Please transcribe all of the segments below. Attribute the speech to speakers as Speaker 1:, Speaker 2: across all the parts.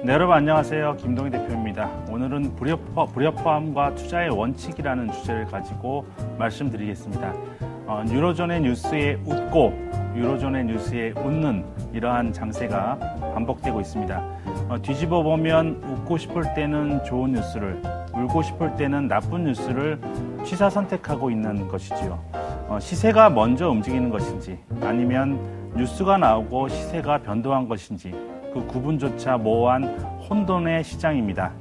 Speaker 1: 네, 여러분 안녕하세요. 김동희 대표입니다. 오늘은 불협화음과 투자의 원칙이라는 주제를 가지고 말씀드리겠습니다. 유로존의 뉴스에 웃고 유로존의 뉴스에 웃는 이러한 장세가 반복되고 있습니다. 뒤집어 보면 웃고 싶을 때는 좋은 뉴스를, 울고 싶을 때는 나쁜 뉴스를 취사 선택하고 있는 것이지요. 시세가 먼저 움직이는 것인지 아니면 뉴스가 나오고 시세가 변동한 것인지 그 구분조차 모호한 혼돈의 시장입니다.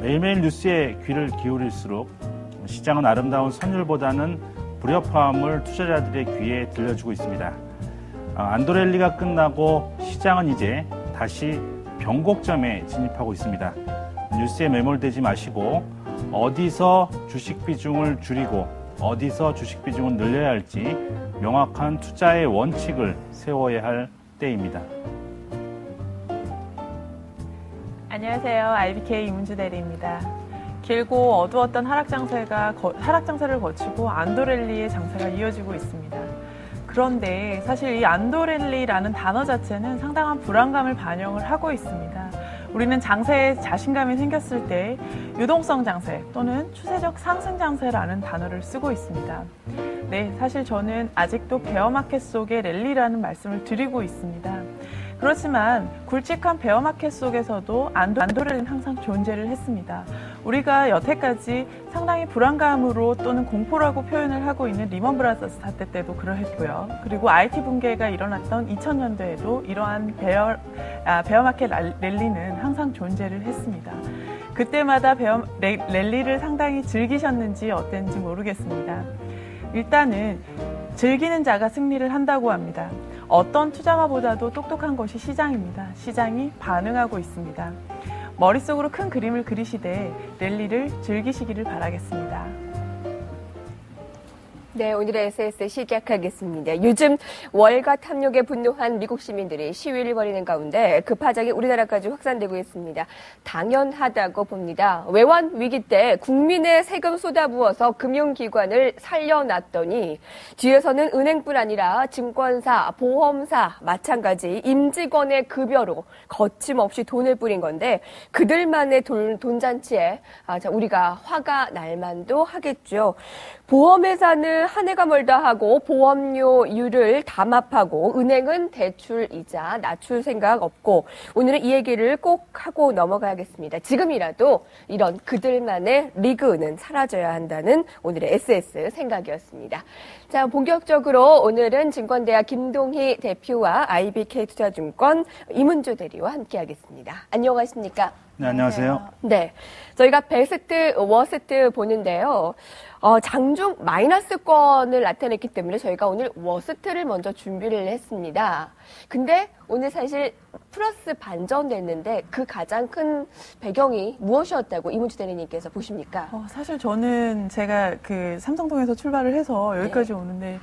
Speaker 1: 매일매일 뉴스에 귀를 기울일수록 시장은 아름다운 선율보다는 불협화음을 투자자들의 귀에 들려주고 있습니다. 안도랠리가 끝나고 시장은 이제 다시 변곡점에 진입하고 있습니다. 뉴스에 매몰되지 마시고 어디서 주식 비중을 줄이고 어디서 주식 비중을 늘려야 할지 명확한 투자의 원칙을 세워야 할 때입니다.
Speaker 2: 안녕하세요. IBK 이문주 대리입니다. 길고 어두웠던 하락 장세를 거치고 안도랠리의 장세가 이어지고 있습니다. 그런데 사실 이 안도랠리라는 단어 자체는 상당한 불안감을 반영을 하고 있습니다. 우리는 장세에 자신감이 생겼을 때 유동성 장세 또는 추세적 상승 장세라는 단어를 쓰고 있습니다. 네, 사실 저는 아직도 베어마켓 속의 랠리라는 말씀을 드리고 있습니다. 그렇지만 굵직한 베어마켓 속에서도 안도랠리는 항상 존재를 했습니다. 우리가 여태까지 상당히 불안감으로 또는 공포라고 표현을 하고 있는 리먼 브라더스 사태 때도 그러했고요. 그리고 IT 붕괴가 일어났던 2000년도에도 이러한 베어마켓 랠리는 항상 존재를 했습니다. 그때마다 랠리를 상당히 즐기셨는지 어땠는지 모르겠습니다. 일단은 즐기는 자가 승리를 한다고 합니다. 어떤 투자가보다도 똑똑한 것이 시장입니다. 시장이 반응하고 있습니다. 머릿속으로 큰 그림을 그리시되 랠리를 즐기시기를 바라겠습니다.
Speaker 3: 네, 오늘의 SS 시작하겠습니다. 요즘 월가 탐욕에 분노한 미국 시민들이 시위를 벌이는 가운데 그 파장이 우리나라까지 확산되고 있습니다. 당연하다고 봅니다. 외환 위기 때 국민의 세금 쏟아부어서 금융기관을 살려놨더니 뒤에서는 은행뿐 아니라 증권사, 보험사 마찬가지 임직원의 급여로 거침없이 돈을 뿌린 건데 그들만의 돈잔치에 우리가 화가 날 만도 하겠죠. 보험회사는 한 해가 멀다 하고 보험료율을 담합하고 은행은 대출 이자 낮출 생각 없고 오늘은 이 얘기를 꼭 하고 넘어가야겠습니다. 지금이라도 이런 그들만의 리그는 사라져야 한다는 오늘의 SS 생각이었습니다. 자, 본격적으로 오늘은 증권대학 김동희 대표와 IBK 투자증권 이문주 대리와 함께하겠습니다. 안녕하십니까?
Speaker 1: 네, 안녕하세요.
Speaker 3: 네, 저희가 베스트, 워스트 보는데요. 장중 마이너스권을 나타냈기 때문에 저희가 오늘 워스트를 먼저 준비를 했습니다. 근데 오늘 사실 플러스 반전됐는데 그 가장 큰 배경이 무엇이었다고 이문주 대리님께서 보십니까?
Speaker 2: 사실 저는 제가 그 삼성동에서 출발을 해서 여기까지 오는데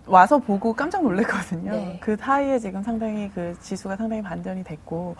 Speaker 2: 와서 보고 깜짝 놀랐거든요.
Speaker 3: 네.
Speaker 2: 그 사이에 지금 상당히 그 지수가 상당히 반전이 됐고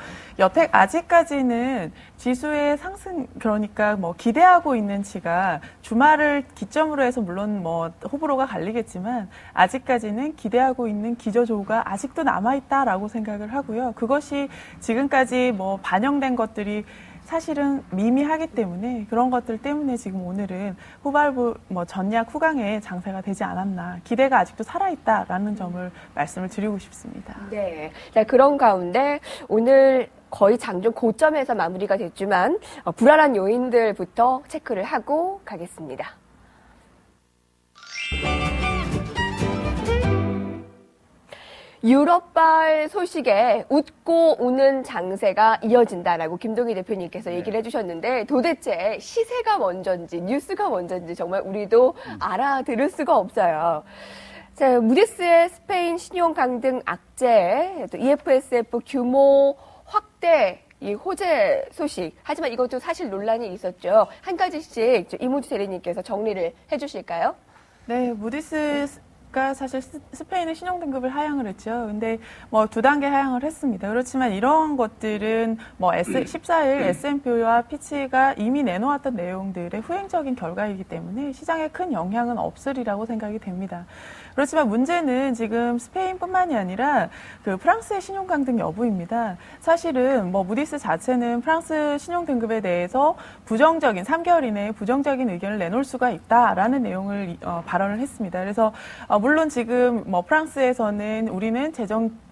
Speaker 2: 아직까지는 지수의 상승 그러니까 뭐 기대하고 있는 치가 주말을 기점으로 해서 물론 뭐 호불호가 갈리겠지만 아직까지는 기대하고 있는 기저조가 아직도 남아있다라고 생각을 하고요. 그것이 지금까지 뭐 반영된 것들이 사실은 미미하기 때문에 그런 것들 때문에 지금 오늘은 후발부 전략 후강의 장세가 되지 않았나 기대가 아직도 살아있다라는 점을 말씀을 드리고 싶습니다.
Speaker 3: 네, 자, 그런 가운데 오늘 거의 장중 고점에서 마무리가 됐지만 불안한 요인들부터 체크를 하고 가겠습니다. 유럽발 소식에 웃고 우는 장세가 이어진다라고 김동희 대표님께서 얘기를 해주셨는데 도대체 시세가 먼저인지 뉴스가 먼저인지 정말 우리도 알아들을 수가 없어요. 자, 무디스의 스페인 신용 강등 악재, 또 EFSF 규모 확대 이 호재 소식. 하지만 이것도 사실 논란이 있었죠. 한 가지씩 이문주 대리님께서 정리를 해주실까요?
Speaker 2: 네, 무디스 보니까 사실 스페인은 신용등급을 하향을 했죠. 근데 뭐 2단계 하향을 했습니다. 그렇지만 이러한 것들은 뭐 14일 S&P와 피치가 이미 내놓았던 내용들의 후행적인 결과이기 때문에 시장에 큰 영향은 없으리라고 생각이 됩니다. 그렇지만 문제는 지금 스페인뿐만이 아니라 그 프랑스의 신용 강등 여부입니다. 사실은 뭐 무디스 자체는 프랑스 신용 등급에 대해서 부정적인 3개월 이내에 부정적인 의견을 내놓을 수가 있다라는 내용을 발언을 했습니다. 그래서 물론 지금 뭐 프랑스에서는 우리는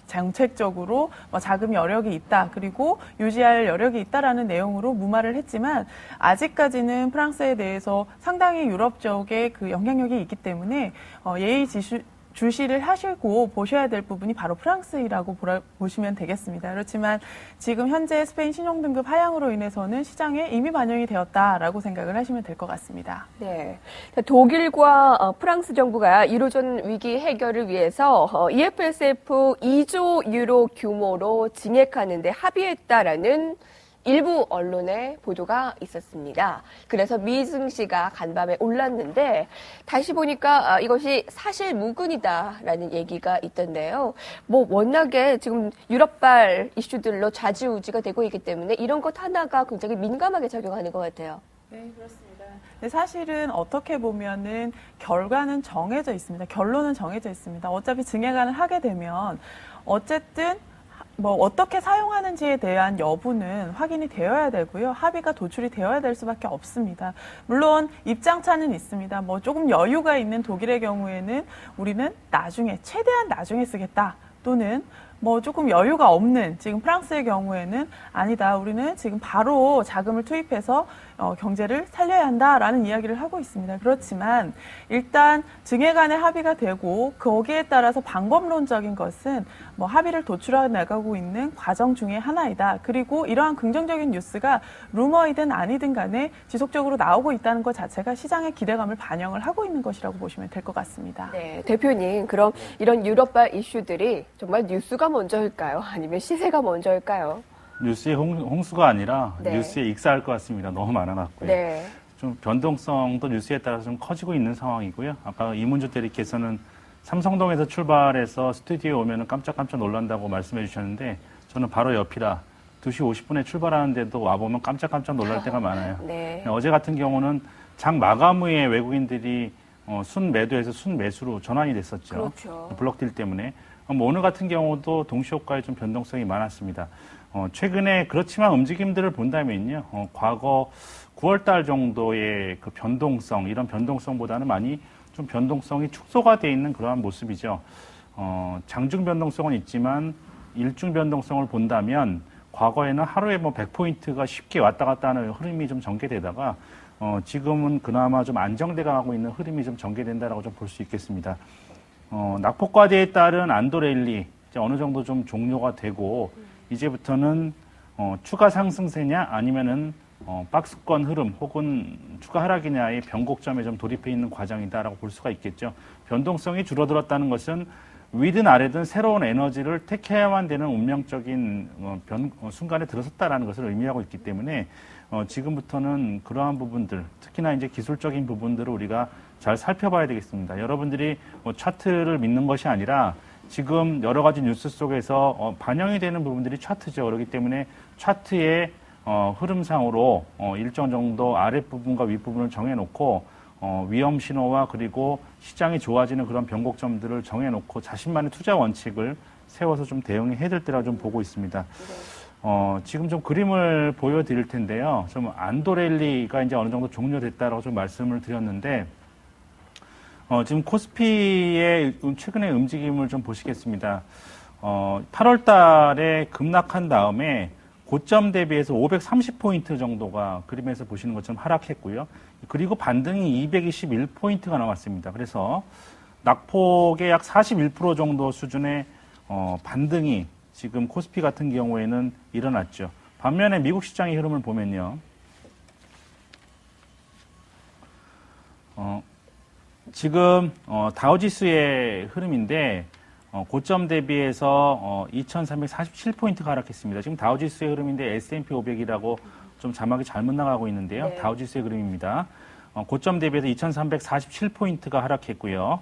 Speaker 2: 정책적으로 뭐 자금 여력이 있다, 그리고 유지할 여력이 있다라는 내용으로 무마를 했지만 아직까지는 프랑스에 대해서 상당히 유럽 쪽에 그 영향력이 있기 때문에 주시를 하시고 보셔야 될 부분이 바로 프랑스이라고 보시면 되겠습니다. 그렇지만 지금 현재 스페인 신용등급 하향으로 인해서는 시장에 이미 반영이 되었다라고 생각을 하시면 될 것 같습니다.
Speaker 3: 네, 독일과 프랑스 정부가 유로존 위기 해결을 위해서 EFSF 2조 유로 규모로 증액하는데 합의했다라는 일부 언론의 보도가 있었습니다. 그래서 미증시가 간밤에 올랐는데 다시 보니까 이것이 사실 무근이다라는 얘기가 있던데요. 뭐 워낙에 지금 유럽발 이슈들로 좌지우지가 되고 있기 때문에 이런 것 하나가 굉장히 민감하게 작용하는 것 같아요.
Speaker 2: 네, 그렇습니다. 근데 사실은 어떻게 보면은 결과는 정해져 있습니다. 결론은 정해져 있습니다. 어차피 증액안을 하게 되면 어쨌든 뭐 어떻게 사용하는지에 대한 여부는 확인이 되어야 되고요. 합의가 도출이 되어야 될 수밖에 없습니다. 물론 입장차는 있습니다. 뭐 조금 여유가 있는 독일의 경우에는 우리는 최대한 나중에 쓰겠다. 또는 뭐 조금 여유가 없는 지금 프랑스의 경우에는 아니다. 우리는 지금 바로 자금을 투입해서 경제를 살려야 한다라는 이야기를 하고 있습니다. 그렇지만 일단 증액안에 합의가 되고 거기에 따라서 방법론적인 것은 뭐 합의를 도출해 나가고 있는 과정 중에 하나이다. 그리고 이러한 긍정적인 뉴스가 루머이든 아니든 간에 지속적으로 나오고 있다는 것 자체가 시장의 기대감을 반영을 하고 있는 것이라고 보시면 될 것 같습니다.
Speaker 3: 네, 대표님, 그럼 이런 유럽발 이슈들이 정말 뉴스가 먼저일까요? 아니면 시세가 먼저일까요?
Speaker 1: 뉴스의 홍수가 아니라
Speaker 3: 네.
Speaker 1: 뉴스에 익사할 것 같습니다. 너무 많아놨고요.
Speaker 3: 네.
Speaker 1: 좀 변동성도 뉴스에 따라서 좀 커지고 있는 상황이고요. 아까 이문주 대리께서는 삼성동에서 출발해서 스튜디오에 오면 깜짝깜짝 놀란다고 말씀해 주셨는데 저는 바로 옆이라 2시 50분에 출발하는데도 와보면 깜짝깜짝 놀랄 때가 많아요.
Speaker 3: 네.
Speaker 1: 어제 같은 경우는 장 마감 후에 외국인들이 순매도에서 순매수로 전환이 됐었죠.
Speaker 3: 그렇죠.
Speaker 1: 블록딜 때문에. 뭐 오늘 같은 경우도 동시효과에 좀 변동성이 많았습니다. 최근에 그렇지만 움직임들을 본다면요. 과거 9월 달 정도의 그 변동성, 이런 변동성보다는 많이 좀 변동성이 축소가 돼 있는 그러한 모습이죠. 장중 변동성은 있지만 일중 변동성을 본다면 과거에는 하루에 뭐 100포인트가 쉽게 왔다 갔다 하는 흐름이 좀 전개되다가 지금은 그나마 좀 안정돼 가고 있는 흐름이 좀 전개된다라고 좀 볼 수 있겠습니다. 낙폭과대에 따른 안도랠리 이제 어느 정도 좀 종료가 되고 이제부터는 추가 상승세냐 아니면은 박스권 흐름 혹은 추가 하락이냐의 변곡점에 좀 돌입해 있는 과정이다라고 볼 수가 있겠죠. 변동성이 줄어들었다는 것은 위든 아래든 새로운 에너지를 택해야만 되는 운명적인 순간에 들어섰다라는 것을 의미하고 있기 때문에 지금부터는 그러한 부분들, 특히나 이제 기술적인 부분들을 우리가 잘 살펴봐야 되겠습니다. 여러분들이 차트를 믿는 것이 아니라 지금 여러 가지 뉴스 속에서 반영이 되는 부분들이 차트죠. 그렇기 때문에 차트의 흐름상으로 일정 정도 아랫부분과 윗부분을 정해놓고 위험 신호와 그리고 시장이 좋아지는 그런 변곡점들을 정해놓고 자신만의 투자 원칙을 세워서 좀 대응해야 될 때라고 좀 보고 있습니다. 지금 좀 그림을 보여드릴 텐데요. 좀 안도랠리가 이제 어느 정도 종료됐다라고 좀 말씀을 드렸는데 지금 코스피의 최근의 움직임을 좀 보시겠습니다. 8월 달에 급락한 다음에 고점 대비해서 530포인트 정도가 그림에서 보시는 것처럼 하락했고요. 그리고 반등이 221포인트가 나왔습니다. 그래서 낙폭의 약 41% 정도 수준의 반등이 지금 코스피 같은 경우에는 일어났죠. 반면에 미국 시장의 흐름을 보면요. 지금 다우지수의 흐름인데 고점 대비해서 2,347포인트가 하락했습니다. 지금 다우지수의 흐름인데 S&P 500이라고 좀 자막이 잘못 나가고 있는데요.
Speaker 3: 네.
Speaker 1: 다우지수의 그림입니다. 고점 대비해서 2,347포인트가 하락했고요.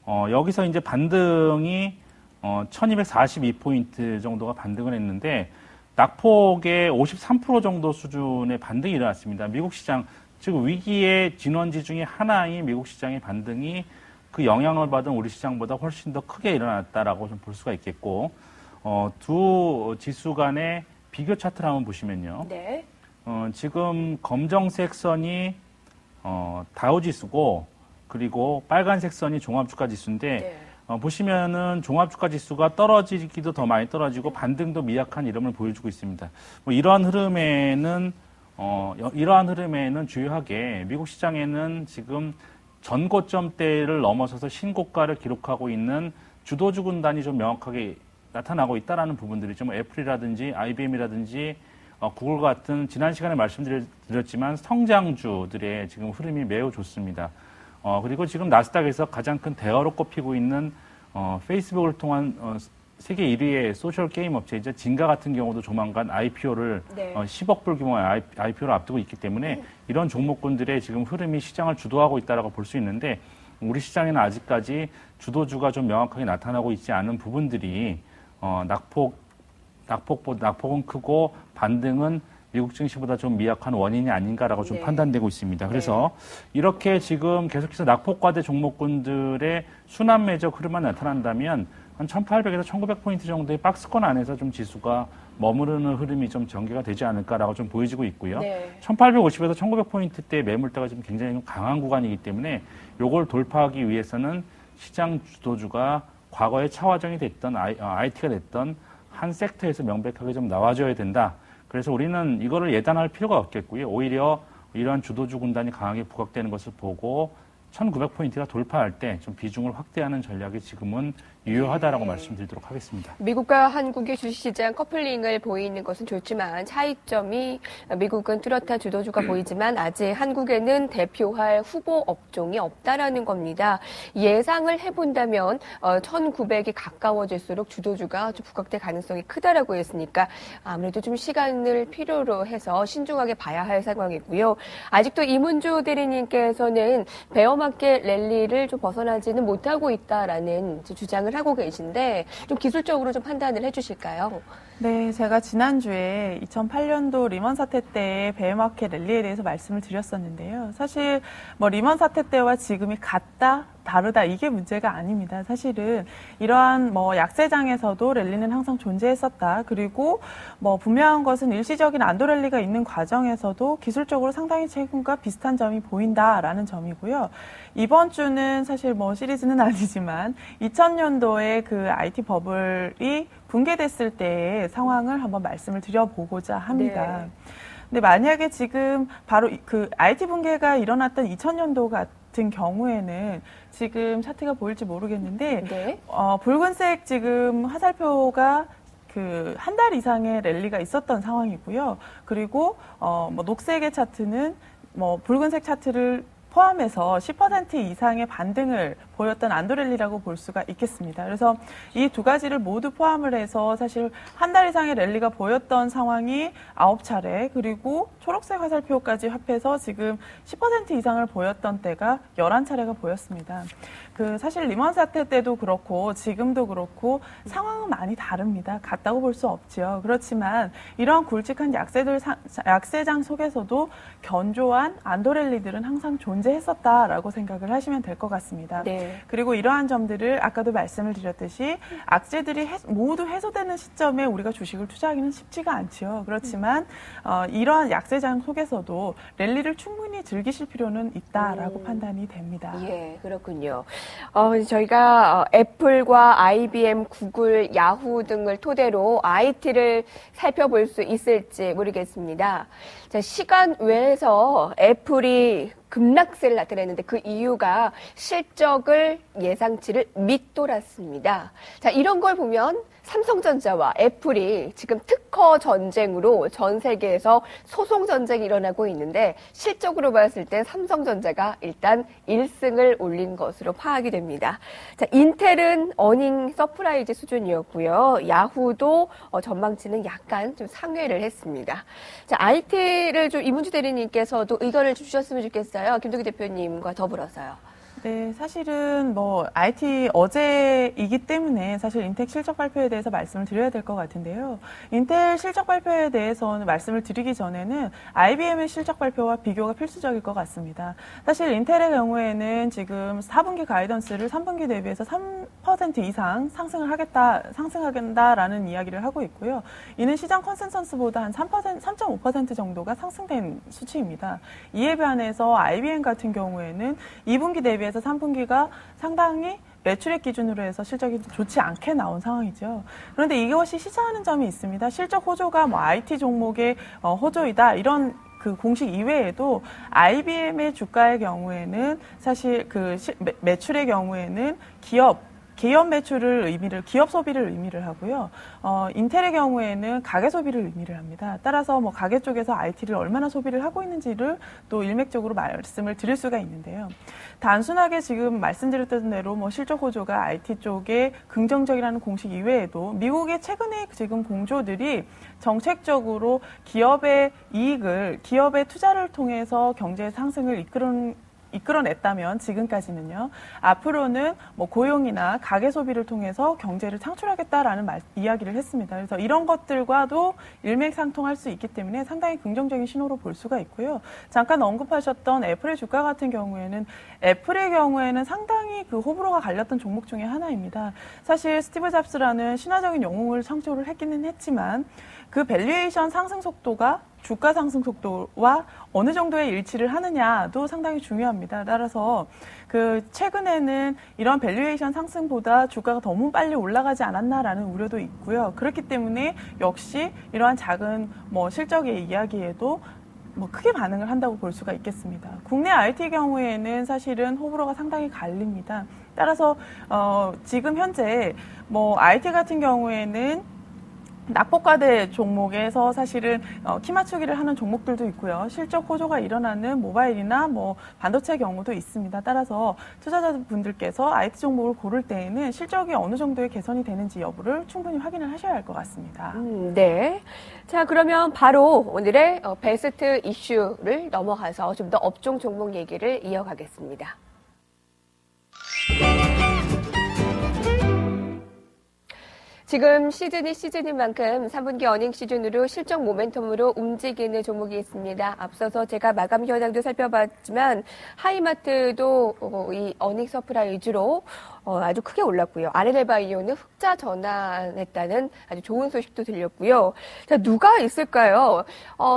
Speaker 1: 여기서 이제 반등이 1242포인트 정도가 반등을 했는데 낙폭의 53% 정도 수준의 반등이 일어났습니다. 미국 시장, 즉 위기의 진원지 중에 하나인 미국 시장의 반등이 그 영향을 받은 우리 시장보다 훨씬 더 크게 일어났다라고 좀 볼 수가 있겠고, 두 지수 간의 비교 차트를 한번 보시면요.
Speaker 3: 네.
Speaker 1: 지금 검정색 선이 다우지수고, 그리고 빨간색 선이 종합주가지수인데,
Speaker 3: 네.
Speaker 1: 보시면은 종합주가지수가 떨어지기도 더 많이 떨어지고 반등도 미약한 이름을 보여주고 있습니다. 뭐 이러한 흐름에는 주요하게 미국 시장에는 지금 전고점대를 넘어서서 신고가를 기록하고 있는 주도주 군단이 좀 명확하게 나타나고 있다라는 부분들이 좀 애플이라든지 IBM이라든지 구글 같은 지난 시간에 말씀드렸지만 성장주들의 지금 흐름이 매우 좋습니다. 그리고 지금 나스닥에서 가장 큰 대어로 꼽히고 있는 페이스북을 통한 세계 1위의 소셜 게임 업체이자 진가 같은 경우도 조만간 IPO를
Speaker 3: 네.
Speaker 1: 10억 불 규모의 IPO를 앞두고 있기 때문에 이런 종목군들의 지금 흐름이 시장을 주도하고 있다라고 볼 수 있는데 우리 시장에는 아직까지 주도주가 좀 명확하게 나타나고 있지 않은 부분들이 낙폭은 크고 반등은 미국 증시보다 좀 미약한 원인이 아닌가라고 좀
Speaker 3: 네.
Speaker 1: 판단되고 있습니다. 그래서 이렇게 지금 계속해서 낙폭과대 종목군들의 순환매적 흐름만 나타난다면 한 1800에서 1900포인트 정도의 박스권 안에서 좀 지수가 머무르는 흐름이 좀 전개가 되지 않을까라고 좀 보여지고 있고요.
Speaker 3: 네.
Speaker 1: 1850에서 1900포인트대 매물대가 지금 굉장히 강한 구간이기 때문에 요걸 돌파하기 위해서는 시장 주도주가 과거에 차화정이 됐던 IT가 됐던 한 섹터에서 명백하게 좀 나와줘야 된다. 그래서 우리는 이거를 예단할 필요가 없겠고요. 오히려 이러한 주도주 군단이 강하게 부각되는 것을 보고 1900포인트가 돌파할 때 좀 비중을 확대하는 전략이 지금은 유효하다라고 말씀드리도록 하겠습니다.
Speaker 3: 미국과 한국의 주식시장 커플링을 보이는 것은 좋지만 차이점이 미국은 뚜렷한 주도주가 보이지만 아직 한국에는 대표할 후보 업종이 없다라는 겁니다. 예상을 해본다면 1900이 가까워질수록 주도주가 좀 부각될 가능성이 크다라고 했으니까 아무래도 좀 시간을 필요로 해서 신중하게 봐야 할 상황이고요. 아직도 이문주 대리님께서는 베어마켓 랠리를 좀 벗어나지는 못하고 있다라는 주장을 하고 계신데 좀 기술적으로 좀 판단을 해주실까요?
Speaker 2: 네, 제가 지난주에 2008년도 리먼 사태 때의 베어마켓 랠리에 대해서 말씀을 드렸었는데요. 사실 뭐 리먼 사태 때와 지금이 같다, 다르다 이게 문제가 아닙니다. 사실은 이러한 뭐 약세장에서도 랠리는 항상 존재했었다. 그리고 뭐 분명한 것은 일시적인 안도 랠리가 있는 과정에서도 기술적으로 상당히 최근과 비슷한 점이 보인다라는 점이고요. 이번 주는 사실 뭐 시리즈는 아니지만 2000년도에 그 IT 버블이 붕괴됐을 때의 상황을 한번 말씀을 드려보고자 합니다.
Speaker 3: 네.
Speaker 2: 근데 만약에 지금 바로 그 IT 붕괴가 일어났던 2000년도 같은 경우에는 지금 차트가 보일지 모르겠는데
Speaker 3: 네.
Speaker 2: 붉은색 지금 화살표가 그 한 달 이상의 랠리가 있었던 상황이고요. 그리고 뭐 녹색의 차트는 뭐 붉은색 차트를 포함해서 10% 이상의 반등을 보였던 안도랠리라고 볼 수가 있겠습니다. 그래서 이 두 가지를 모두 포함을 해서 사실 한 달 이상의 랠리가 보였던 상황이 9차례 그리고 초록색 화살표까지 합해서 지금 10% 이상을 보였던 때가 11차례가 보였습니다. 그 사실 리먼 사태 때도 그렇고 지금도 그렇고 상황은 많이 다릅니다. 같다고 볼 수 없죠. 그렇지만 이러한 굵직한 약세장 속에서도 견조한 안도랠리들은 항상 존재했었다라고 생각을 하시면 될 것 같습니다.
Speaker 3: 네.
Speaker 2: 그리고 이러한 점들을 아까도 말씀을 드렸듯이 악재들이 모두 해소되는 시점에 우리가 주식을 투자하기는 쉽지가 않죠. 그렇지만 이러한 약세장 속에서도 랠리를 충분히 즐기실 필요는 있다라고 판단이 됩니다.
Speaker 3: 예, 그렇군요. 저희가 애플과 IBM, 구글, 야후 등을 토대로 IT를 살펴볼 수 있을지 모르겠습니다. 자, 시간 외에서 애플이 급락세를 나타냈는데 그 이유가 실적을 예상치를 밑돌았습니다. 자, 이런 걸 보면 삼성전자와 애플이 지금 특허 전쟁으로 전 세계에서 소송 전쟁이 일어나고 있는데 실적으로 봤을 때 삼성전자가 일단 1승을 올린 것으로 파악이 됩니다. 자, 인텔은 어닝 서프라이즈 수준이었고요. 야후도 전망치는 약간 좀 상회를 했습니다. 자, IT를 좀 이문주 대리님께서도 의견을 주셨으면 좋겠어요. 김동기 대표님과 더불어서요.
Speaker 2: 네, 사실은 뭐 IT 어제이기 때문에 사실 인텔 실적 발표에 대해서 말씀을 드려야 될 것 같은데요. 인텔 실적 발표에 대해서는 말씀을 드리기 전에는 IBM의 실적 발표와 비교가 필수적일 것 같습니다. 사실 인텔의 경우에는 지금 4분기 가이던스를 3분기 대비해서 3% 이상 상승하겠다라는 이야기를 하고 있고요. 이는 시장 컨센서스보다 한 3.5% 정도가 상승된 수치입니다. 이에 반해서 IBM 같은 경우에는 2분기 대비해서 3분기가 상당히 매출액 기준으로 해서 실적이 좋지 않게 나온 상황이죠. 그런데 이것이 시사하는 점이 있습니다. 실적 호조가 뭐 IT 종목의 호조이다 이런 그 공식 이외에도 IBM의 주가의 경우에는 사실 그 매출의 경우에는 기업 매출을 기업 소비를 의미를 하고요. 인텔의 경우에는 가계 소비를 의미를 합니다. 따라서 뭐 가계 쪽에서 IT를 얼마나 소비를 하고 있는지를 또 일맥적으로 말씀을 드릴 수가 있는데요. 단순하게 지금 말씀드렸던 대로 뭐 실적 호조가 IT 쪽에 긍정적이라는 공식 이외에도 미국의 최근에 지금 공조들이 정책적으로 기업의 이익을, 기업의 투자를 통해서 경제 상승을 이끌어냈다면 지금까지는요. 앞으로는 뭐 고용이나 가계 소비를 통해서 경제를 창출하겠다라는 이야기를 했습니다. 그래서 이런 것들과도 일맥상통할 수 있기 때문에 상당히 긍정적인 신호로 볼 수가 있고요. 잠깐 언급하셨던 애플의 주가 같은 경우에는 애플의 경우에는 상당히 그 호불호가 갈렸던 종목 중에 하나입니다. 사실 스티브 잡스라는 신화적인 영웅을 창조를 했기는 했지만 그 밸류에이션 상승 속도가 주가 상승 속도와 어느 정도의 일치를 하느냐도 상당히 중요합니다. 따라서 그 최근에는 이런 밸류에이션 상승보다 주가가 너무 빨리 올라가지 않았나라는 우려도 있고요. 그렇기 때문에 역시 이러한 작은 뭐 실적의 이야기에도 뭐 크게 반응을 한다고 볼 수가 있겠습니다. 국내 IT 경우에는 사실은 호불호가 상당히 갈립니다. 따라서 지금 현재 뭐 IT 같은 경우에는 낙폭과대 종목에서 사실은 키 맞추기를 하는 종목들도 있고요. 실적 호조가 일어나는 모바일이나 뭐 반도체 경우도 있습니다. 따라서 투자자분들께서 IT 종목을 고를 때에는 실적이 어느 정도의 개선이 되는지 여부를 충분히 확인을 하셔야 할 것 같습니다.
Speaker 3: 네. 자, 그러면 바로 오늘의 베스트 이슈를 넘어가서 좀 더 업종 종목 얘기를 이어가겠습니다. 지금 시즌인 만큼 3분기 어닝 시즌으로 실적 모멘텀으로 움직이는 종목이 있습니다. 앞서서 제가 마감 현황도 살펴봤지만 하이마트도 이 어닝 서프라이즈로 아주 크게 올랐고요. RL바이오는 흑자 전환했다는 아주 좋은 소식도 들렸고요. 자, 누가 있을까요?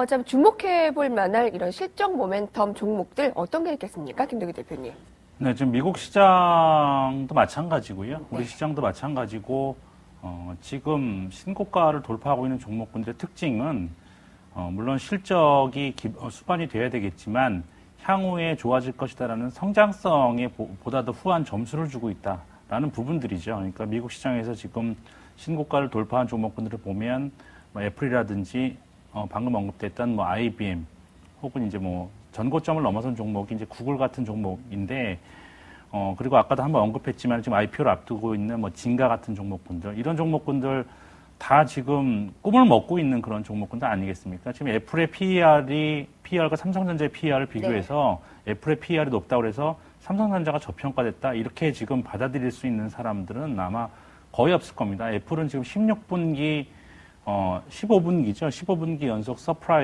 Speaker 3: 참 주목해 볼 만한 이런 실적 모멘텀 종목들 어떤 게 있겠습니까? 김동기 대표님.
Speaker 1: 네, 지금 미국 시장도 마찬가지고요. 우리 시장도 마찬가지고 지금 신고가를 돌파하고 있는 종목군들의 특징은 물론 실적이 수반이 돼야 되겠지만 향후에 좋아질 것이다라는 성장성에 보다 더 후한 점수를 주고 있다라는 부분들이죠. 그러니까 미국 시장에서 지금 신고가를 돌파한 종목군들을 보면 뭐 애플이라든지 방금 언급됐던 뭐 IBM 혹은 이제 뭐 전고점을 넘어선 종목이 이제 구글 같은 종목인데 그리고 아까도 한번 언급했지만 지금 IPO를 앞두고 있는 뭐 진가 같은 종목군들, 이런 종목군들 다 지금 꿈을 먹고 있는 그런 종목군들 아니겠습니까? 지금 애플의 PER과 삼성전자의 PER을 비교해서 애플의 PER이 높다고 그래서 삼성전자가 저평가됐다, 이렇게 지금 받아들일 수 있는 사람들은 아마 거의 없을 겁니다. 애플은 지금 16분기, 15분기죠. 15분기 연속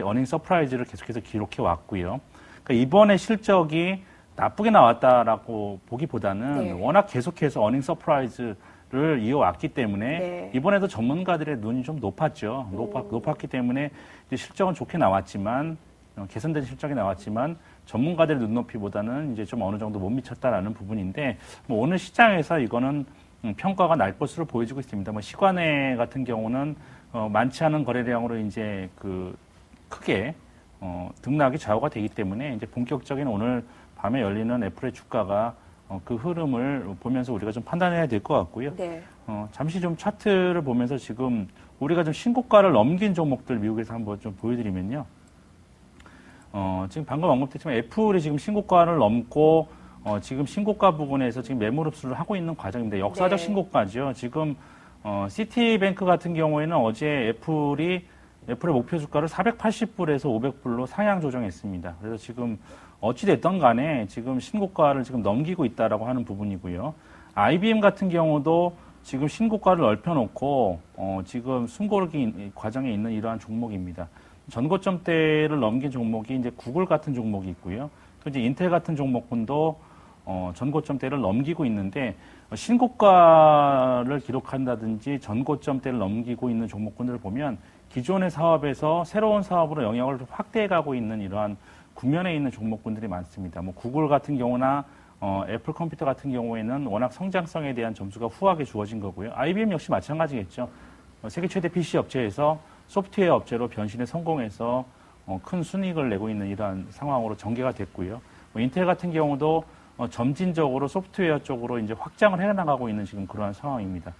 Speaker 1: 어닝 서프라이즈를 계속해서 기록해 왔고요. 그러니까 이번에 실적이 나쁘게 나왔다라고 보기보다는 워낙 계속해서 어닝 서프라이즈를 이어왔기 때문에 이번에도 전문가들의 눈이 좀 높았죠. 높았기 때문에 이제 실적은 좋게 나왔지만, 개선된 실적이 나왔지만 전문가들의 눈높이보다는 이제 좀 어느 정도 못 미쳤다라는 부분인데, 뭐 오늘 시장에서 이거는 평가가 날 것으로 보여지고 있습니다. 뭐 시간외 같은 경우는 많지 않은 거래량으로 이제 크게 등락이 좌우가 되기 때문에 이제 본격적인 오늘 밤에 열리는 애플의 주가가 그 흐름을 보면서 우리가 좀 판단해야 될 것 같고요.
Speaker 3: 네.
Speaker 1: 잠시 좀 차트를 보면서 지금 우리가 좀 신고가를 넘긴 종목들 미국에서 한번 좀 보여드리면요. 지금 방금 언급했지만 애플이 지금 신고가를 넘고 지금 신고가 부분에서 지금 매물 흡수를 하고 있는 과정인데 역사적 신고가죠. 지금 시티뱅크 같은 경우에는 어제 애플이 애플의 목표 주가를 480불에서 500불로 상향 조정했습니다. 그래서 지금 어찌됐든 간에 지금 신고가를 지금 넘기고 있다라고 하는 부분이고요. IBM 같은 경우도 지금 신고가를 넓혀놓고 지금 숨고르기 과정에 있는 이러한 종목입니다. 전고점대를 넘긴 종목이 이제 구글 같은 종목이 있고요. 또 이제 인텔 같은 종목군도 전고점대를 넘기고 있는데 신고가를 기록한다든지 전고점대를 넘기고 있는 종목군들을 보면 기존의 사업에서 새로운 사업으로 영역을 확대해가고 있는 이러한 국면에 있는 종목군들이 많습니다. 뭐 구글 같은 경우나 애플 컴퓨터 같은 경우에는 워낙 성장성에 대한 점수가 후하게 주어진 거고요. IBM 역시 마찬가지겠죠. 세계 최대 PC 업체에서 소프트웨어 업체로 변신에 성공해서 큰 순이익을 내고 있는 이러한 상황으로 전개가 됐고요. 인텔 같은 경우도 점진적으로 소프트웨어 쪽으로 이제 확장을 해나가고 있는 지금 그러한 상황입니다.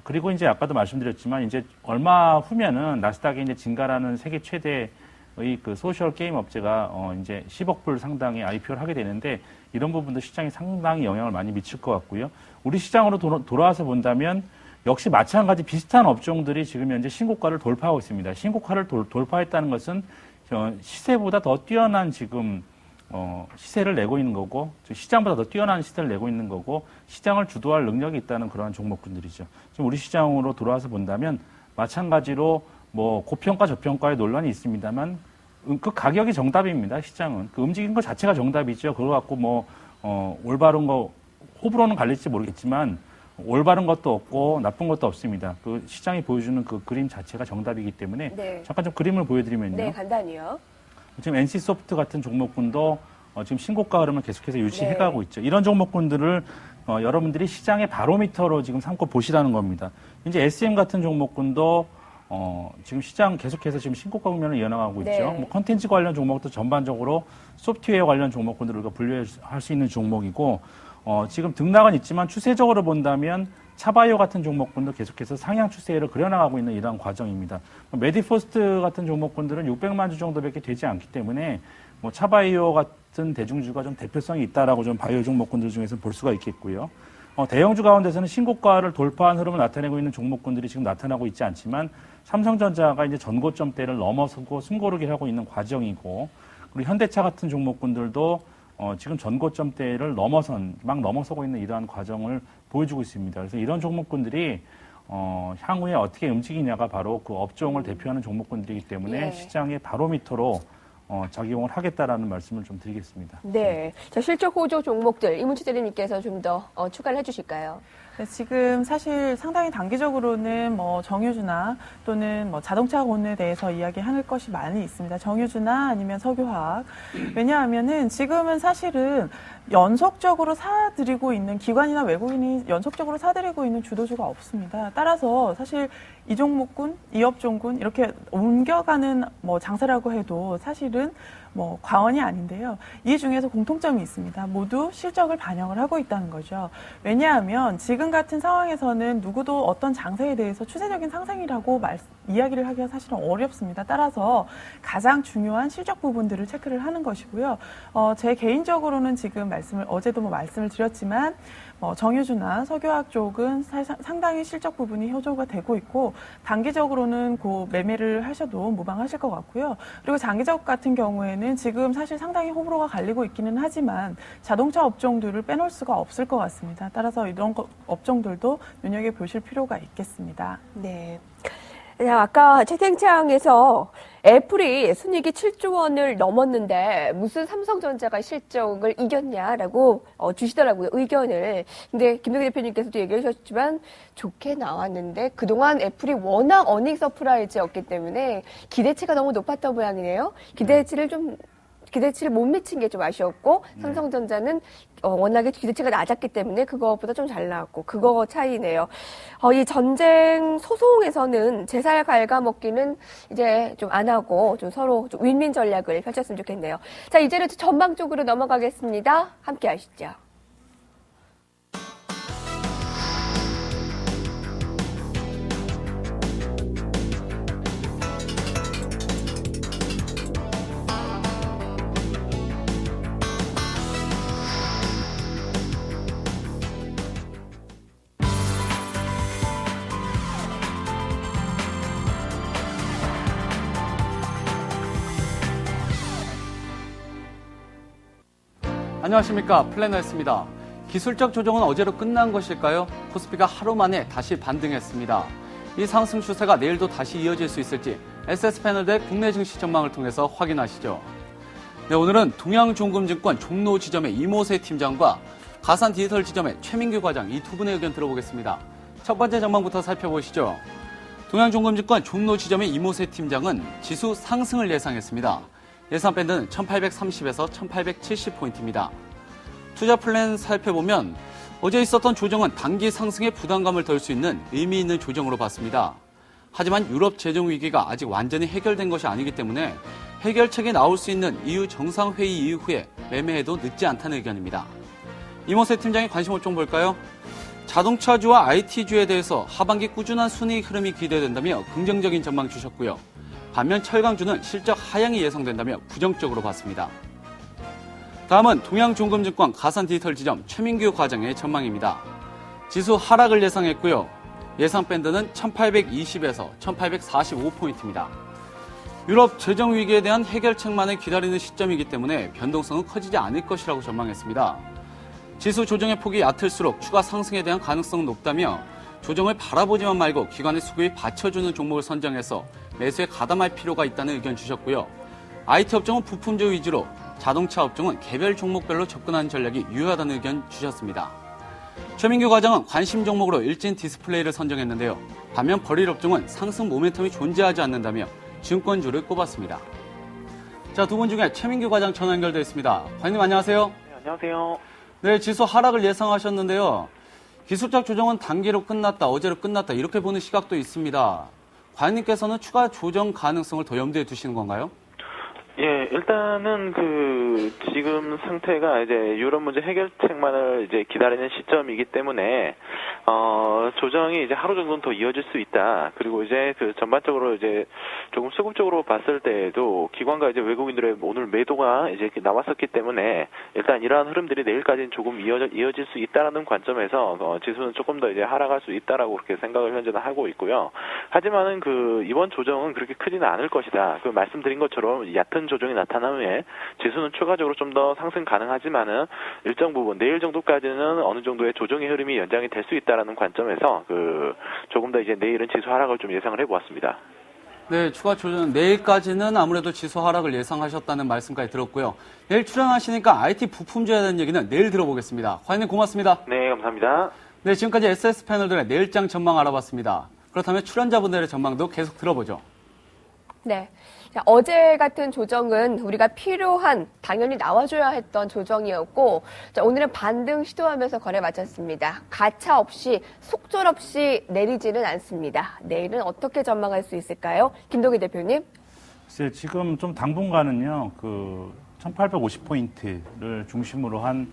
Speaker 1: 그리고 이제 아까도 말씀드렸지만 이제 얼마 후면은 나스닥에 이제 진가라는 세계 최대의 그 소셜 게임 업체가 이제 10억 불 상당의 IPO를 하게 되는데 이런 부분도 시장에 상당히 영향을 많이 미칠 것 같고요. 우리 시장으로 돌아와서 본다면 역시 마찬가지 비슷한 업종들이 지금 현재 신고가를 돌파하고 있습니다. 신고가를 돌파했다는 것은 시세보다 더 뛰어난 지금 시세를 내고 있는 거고 시장보다 더 뛰어난 시세를 내고 있는 거고 시장을 주도할 능력이 있다는 그러한 종목군들이죠. 지금 우리 시장으로 돌아와서 본다면 마찬가지로 뭐 고평가 저평가의 논란이 있습니다만 그 가격이 정답입니다. 시장은 그 움직이는 것 자체가 정답이죠. 그거 갖고 뭐 올바른 거 호불호는 갈릴지 모르겠지만 올바른 것도 없고 나쁜 것도 없습니다. 그 시장이 보여주는 그 그림 자체가 정답이기 때문에
Speaker 3: 네.
Speaker 1: 잠깐 좀 그림을 보여드리면요.
Speaker 3: 네, 간단히요.
Speaker 1: 지금 NC소프트 같은 종목군도 지금 신고가 흐름을 계속해서 유지해가고 있죠. 이런 종목군들을 여러분들이 시장의 바로미터로 지금 삼고 보시라는 겁니다. 이제 SM 같은 종목군도 지금 시장 계속해서 지금 신고가 국면을 이어나가고 있죠.
Speaker 3: 네.
Speaker 1: 뭐 컨텐츠 관련 종목도 전반적으로 소프트웨어 관련 종목군들을 우리가 분류할 수 있는 종목이고 지금 등락은 있지만 추세적으로 본다면 차바이오 같은 종목군도 계속해서 상향 추세를 그려나가고 있는 이러한 과정입니다. 메디포스트 같은 종목군들은 600만 주 정도밖에 되지 않기 때문에 뭐 차바이오 같은 대중주가 좀 대표성이 있다라고 좀 바이오 종목군들 중에서 볼 수가 있겠고요. 대형주 가운데서는 신고가를 돌파한 흐름을 나타내고 있는 종목군들이 지금 나타나고 있지 않지만 삼성전자가 이제 전고점대를 넘어서고 숨고르기를 하고 있는 과정이고 그리고 현대차 같은 종목군들도 지금 전고점대를 막 넘어서고 있는 이러한 과정을 보여주고 있습니다. 그래서 이런 종목군들이 향후에 어떻게 움직이냐가 바로 그 업종을 대표하는 종목군들이기 때문에
Speaker 3: 예.
Speaker 1: 시장의 바로미터로 작용을 하겠다라는 말씀을 좀 드리겠습니다.
Speaker 3: 네. 자, 실적 호조 종목들 이문주 대리님께서 좀 더 추가를 해주실까요?
Speaker 2: 네, 지금 사실 상당히 단기적으로는 뭐 정유주나 또는 뭐 자동차군에 대해서 이야기할 것이 많이 있습니다. 정유주나 아니면 석유화학. 왜냐하면은 지금은 사실은 연속적으로 사들이고 있는 기관이나 외국인이 연속적으로 사들이고 있는 주도주가 없습니다. 따라서 사실 이 종목군, 이 업종군 이렇게 옮겨가는 뭐 장세라고 해도 사실은 뭐 과언이 아닌데요. 이 중에서 공통점이 있습니다. 모두 실적을 반영을 하고 있다는 거죠. 왜냐하면 지금 같은 상황에서는 누구도 어떤 장세에 대해서 추세적인 상승이라고 이야기를 하기가 사실은 어렵습니다. 따라서 가장 중요한 실적 부분들을 체크를 하는 것이고요. 제 개인적으로는 지금 어제도 말씀을 드렸지만 정유주나 석유화학 쪽은 상당히 실적 부분이 호조가 되고 있고 단기적으로는 그 매매를 하셔도 무방하실 것 같고요. 그리고 장기적 같은 경우에는 지금 사실 상당히 호불호가 갈리고 있기는 하지만 자동차 업종들을 빼놓을 수가 없을 것 같습니다. 따라서 이런 업종들도 눈여겨보실 필요가 있겠습니다.
Speaker 3: 네. 아까 채팅창에서 애플이 순이익이 7조 원을 넘었는데 무슨 삼성전자가 실적을 이겼냐라고 주시더라고요, 의견을. 근데 김동기 대표님께서도 얘기해 주셨지만 좋게 나왔는데 그동안 애플이 워낙 어닝 서프라이즈였기 때문에 기대치가 너무 높았던 모양이네요. 기대치를 못 미친 게 좀 아쉬웠고 삼성전자는 워낙에 기대치가 낮았기 때문에 그거보다 좀 잘 나왔고 그거 차이네요. 이 전쟁 소송에서는 제살 갉아먹기는 이제 좀 안 하고 좀 서로 좀 윈윈 전략을 펼쳤으면 좋겠네요. 자, 이제는 전망 쪽으로 넘어가겠습니다. 함께 하시죠.
Speaker 4: 안녕하십니까, 플래너였습니다. 기술적 조정은 어제로 끝난 것일까요? 코스피가 하루 만에 다시 반등했습니다. 이 상승 추세가 내일도 다시 이어질 수 있을지 SS패널대 국내 증시 전망을 통해서 확인하시죠. 네, 오늘은 동양종금증권 종로지점의 이모세 팀장과 가산디지털지점의 최민규 과장 이 두 분의 의견 들어보겠습니다. 첫 번째 전망부터 살펴보시죠. 동양종금증권 종로지점의 이모세 팀장은 지수 상승을 예상했습니다. 예상 밴드는 1830에서 1870포인트입니다. 투자 플랜 살펴보면 어제 있었던 조정은 단기 상승에 부담감을 덜 수 있는 의미 있는 조정으로 봤습니다. 하지만 유럽 재정 위기가 아직 완전히 해결된 것이 아니기 때문에 해결책이 나올 수 있는 EU 정상회의 이후에 매매해도 늦지 않다는 의견입니다. 이모세 팀장의 관심 업종 볼까요? 자동차주와 IT주에 대해서 하반기 꾸준한 순이익 흐름이 기대된다며 긍정적인 전망 주셨고요. 반면 철강주는 실적 하향이 예상된다며 부정적으로 봤습니다. 다음은 동양종금증권 가산디지털지점 최민규 과장의 전망입니다. 지수 하락을 예상했고요. 예상 밴드는 1820에서 1845포인트입니다. 유럽 재정 위기에 대한 해결책만을 기다리는 시점이기 때문에 변동성은 커지지 않을 것이라고 전망했습니다. 지수 조정의 폭이 얕을수록 추가 상승에 대한 가능성은 높다며 조정을 바라보지만 말고 기관의 수급이 받쳐주는 종목을 선정해서 매수에 가담할 필요가 있다는 의견 주셨고요. IT 업종은 부품주 위주로, 자동차 업종은 개별 종목별로 접근하는 전략이 유효하다는 의견 주셨습니다. 최민규 과장은 관심 종목으로 일진 디스플레이를 선정했는데요. 반면 버릴 업종은 상승 모멘텀이 존재하지 않는다며 증권주를 꼽았습니다. 자, 두 분 중에 최민규 과장 전화 연결되어 있습니다. 과장님 안녕하세요.
Speaker 5: 네, 안녕하세요.
Speaker 4: 네, 지수 하락을 예상하셨는데요. 기술적 조정은 단기로 끝났다, 어제로 끝났다 이렇게 보는 시각도 있습니다. 과장님께서는 추가 조정 가능성을 더 염두에 두시는 건가요?
Speaker 5: 예, 일단은 지금 상태가 이제 유럽 문제 해결책만을 이제 기다리는 시점이기 때문에, 조정이 이제 하루 정도는 더 이어질 수 있다. 그리고 이제 전반적으로 이제 조금 수급적으로 봤을 때에도 기관과 이제 외국인들의 오늘 매도가 이제 나왔었기 때문에 일단 이러한 흐름들이 내일까지는 조금 이어질 수 있다라는 관점에서, 지수는 조금 더 이제 하락할 수 있다라고 그렇게 생각을 현재는 하고 있고요. 하지만은 이번 조정은 그렇게 크지는 않을 것이다. 말씀드린 것처럼 얕은 조정이 나타난 후에 지수는 추가적으로 좀 더 상승 가능하지만은 일정 부분 내일 정도까지는 어느 정도의 조정의 흐름이 연장이 될 수 있다라는 관점에서 조금 더 이제 내일은 지수 하락을 좀 예상을 해보았습니다.
Speaker 4: 네, 추가 조정 내일까지는 아무래도 지수 하락을 예상하셨다는 말씀까지 들었고요. 내일 출연하시니까 IT 부품주에 대한 얘기는 내일 들어보겠습니다. 과장님 고맙습니다.
Speaker 5: 네, 감사합니다.
Speaker 4: 네, 지금까지 SS 패널들의 내일장 전망 알아봤습니다. 그렇다면 출연자분들의 전망도 계속 들어보죠.
Speaker 3: 네. 자, 어제 같은 조정은 우리가 필요한, 당연히 나와줘야 했던 조정이었고, 자, 오늘은 반등 시도하면서 거래 마쳤습니다. 가차 없이, 속절없이 내리지는 않습니다. 내일은 어떻게 전망할 수 있을까요? 김동희 대표님.
Speaker 1: 글쎄, 지금 좀 당분간은요, 1850포인트를 중심으로 한,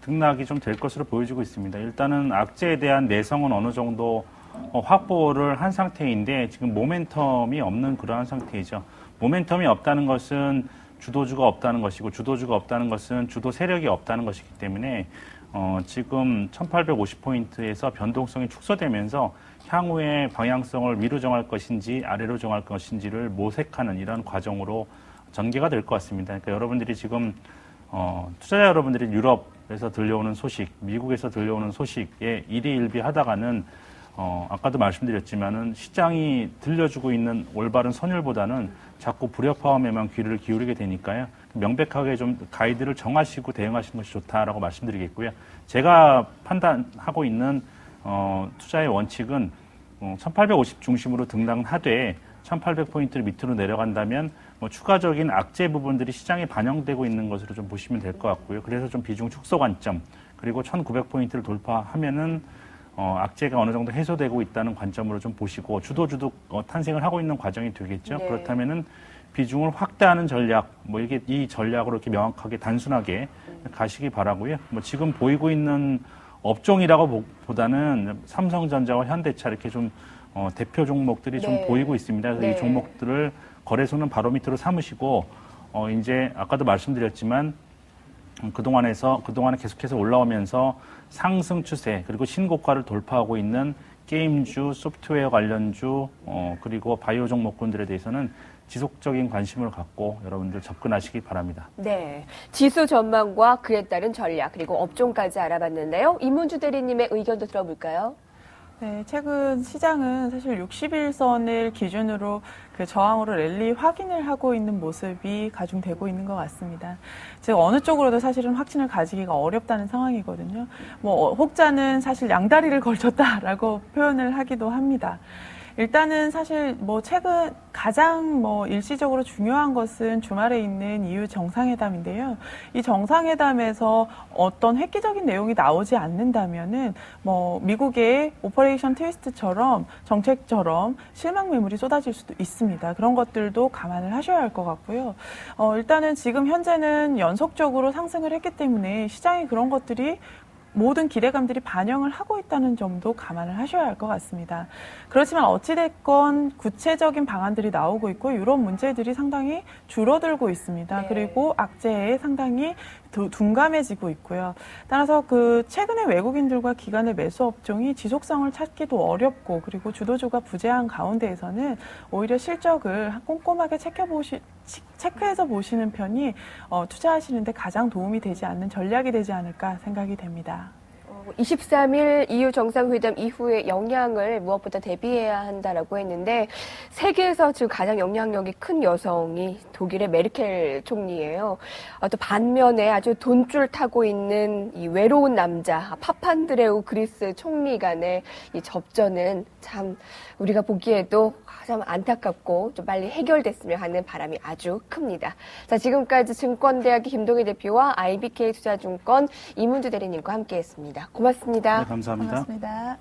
Speaker 1: 등락이 좀 될 것으로 보여지고 있습니다. 일단은 악재에 대한 내성은 어느 정도 확보를 한 상태인데 지금 모멘텀이 없는 그러한 상태이죠. 모멘텀이 없다는 것은 주도주가 없다는 것이고 주도주가 없다는 것은 주도 세력이 없다는 것이기 때문에 지금 1850포인트에서 변동성이 축소되면서 향후의 방향성을 위로 정할 것인지 아래로 정할 것인지를 모색하는 이런 과정으로 전개가 될 것 같습니다. 그러니까 여러분들이 지금 투자자 여러분들이 유럽에서 들려오는 소식, 미국에서 들려오는 소식에 일희일비하다가는 아까도 말씀드렸지만은 시장이 들려주고 있는 올바른 선율보다는 자꾸 불협화음에만 귀를 기울이게 되니까요. 명백하게 좀 가이드를 정하시고 대응하시는 것이 좋다라고 말씀드리겠고요. 제가 판단하고 있는 투자의 원칙은 1850 중심으로 등락하되 1800포인트를 밑으로 내려간다면 추가적인 악재 부분들이 시장에 반영되고 있는 것으로 좀 보시면 될 것 같고요. 그래서 좀 비중 축소 관점 그리고 1900포인트를 돌파하면은 악재가 어느 정도 해소되고 있다는 관점으로 좀 보시고 주도주도 탄생을 하고 있는 과정이 되겠죠.
Speaker 3: 네. 그렇다면은
Speaker 1: 비중을 확대하는 전략, 이게 이 전략으로 이렇게 명확하게 단순하게 가시기 바라고요. 지금 보이고 있는 업종이라고 보다는 삼성전자와 현대차 이렇게 좀 대표 종목들이 좀
Speaker 3: 네.
Speaker 1: 보이고 있습니다. 그래서
Speaker 3: 네.
Speaker 1: 이 종목들을 거래소는 바로 밑으로 삼으시고 이제 아까도 말씀드렸지만 그동안에 계속해서 올라오면서 상승 추세 그리고 신고가를 돌파하고 있는 게임주, 소프트웨어 관련주 그리고 바이오 종목군들에 대해서는 지속적인 관심을 갖고 여러분들 접근하시기 바랍니다.
Speaker 3: 네, 지수 전망과 그에 따른 전략 그리고 업종까지 알아봤는데요. 이문주 대리님의 의견도 들어볼까요?
Speaker 2: 네, 최근 시장은 사실 60일선을 기준으로 그 저항으로 랠리 확인을 하고 있는 모습이 가중되고 있는 것 같습니다. 즉 어느 쪽으로도 사실은 확신을 가지기가 어렵다는 상황이거든요. 뭐 혹자는 사실 양다리를 걸쳤다라고 표현을 하기도 합니다. 일단은 사실 뭐 최근 가장 뭐 일시적으로 중요한 것은 주말에 있는 EU 정상회담인데요. 이 정상회담에서 어떤 획기적인 내용이 나오지 않는다면은 뭐 미국의 오퍼레이션 트위스트처럼 정책처럼 실망 매물이 쏟아질 수도 있습니다. 그런 것들도 감안을 하셔야 할 것 같고요. 일단은 지금 현재는 연속적으로 상승을 했기 때문에 시장이 그런 것들이 모든 기대감들이 반영을 하고 있다는 점도 감안을 하셔야 할 것 같습니다. 그렇지만 어찌됐건 구체적인 방안들이 나오고 있고 이런 문제들이 상당히 줄어들고 있습니다.
Speaker 3: 네.
Speaker 2: 그리고 악재에 상당히 둔감해지고 있고요. 따라서 그 최근에 외국인들과 기관의 매수 업종이 지속성을 찾기도 어렵고 그리고 주도주가 부재한 가운데에서는 오히려 실적을 꼼꼼하게 체크해서 보시는 편이 투자하시는데 가장 도움이 되지 않는 전략이 되지 않을까 생각이 됩니다.
Speaker 3: 23일 EU 정상회담 이후의 영향을 무엇보다 대비해야 한다라고 했는데 세계에서 지금 가장 영향력이 큰 여성이 독일의 메르켈 총리예요. 또 반면에 아주 돈줄 타고 있는 이 외로운 남자 파판드레우 그리스 총리 간의 이 접전은 참 우리가 보기에도 참 안타깝고 좀 빨리 해결됐으면 하는 바람이 아주 큽니다. 자, 지금까지 증권대학의 김동희 대표와 IBK 투자증권 이문주 대리님과 함께했습니다. 고맙습니다.
Speaker 1: 네, 감사합니다.
Speaker 2: 고맙습니다.